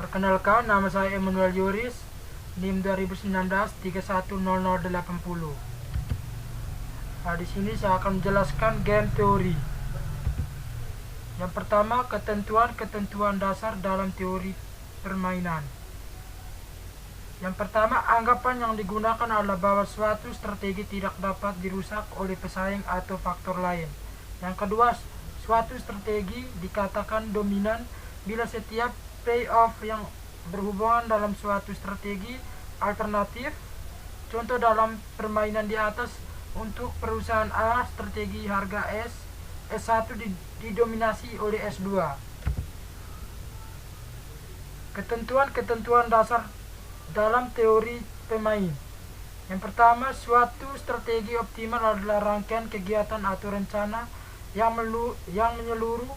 Perkenalkan, nama saya Emmanuel Yoris, NIM 2019 310080. Nah, di sini saya akan menjelaskan game teori. Yang pertama, ketentuan-ketentuan dasar dalam teori permainan. Yang pertama, anggapan yang digunakan adalah bahwa suatu strategi tidak dapat dirusak oleh pesaing atau faktor lain. Yang kedua, suatu strategi dikatakan dominan bila setiap payoff yang berhubungan dalam suatu strategi alternatif. Contoh dalam permainan di atas, untuk perusahaan A, strategi harga S1 didominasi oleh S2. Ketentuan-ketentuan dasar dalam teori pemain. Yang pertama, suatu strategi optimal adalah rangkaian kegiatan atau rencana yang menyeluruh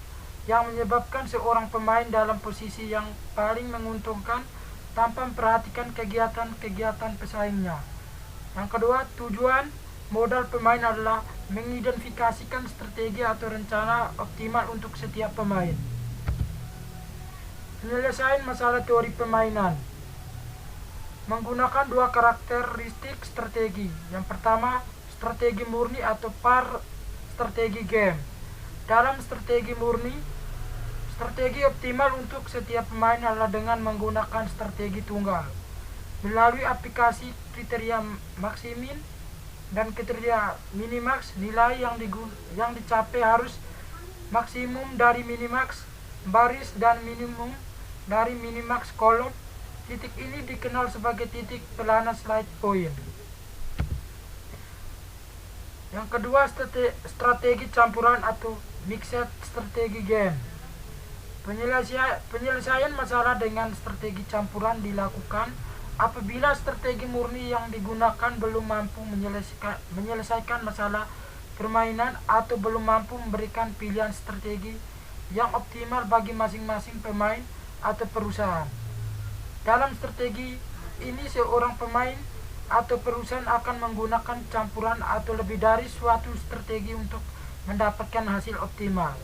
yang menyebabkan seorang pemain dalam posisi yang paling menguntungkan tanpa memperhatikan kegiatan-kegiatan pesaingnya. Yang kedua, tujuan modal pemain adalah mengidentifikasikan strategi atau rencana optimal untuk setiap pemain. Penyelesaian masalah teori permainan menggunakan dua karakteristik strategi. Yang pertama, strategi murni atau par strategi game. Dalam strategi murni, strategi optimal untuk setiap pemain adalah dengan menggunakan strategi tunggal. Melalui aplikasi kriteria maksimin dan kriteria minimax, nilai yang dicapai harus maksimum dari minimax baris dan minimum dari minimax kolom. Titik ini dikenal sebagai titik pelana slide point. Yang kedua, strategi campuran atau mixed strategi game. Penyelesaian masalah dengan strategi campuran dilakukan apabila strategi murni yang digunakan belum mampu menyelesaikan masalah permainan atau belum mampu memberikan pilihan strategi yang optimal bagi masing-masing pemain atau perusahaan. Dalam strategi ini, seorang pemain atau perusahaan akan menggunakan campuran atau lebih dari suatu strategi untuk mendapatkan hasil optimal.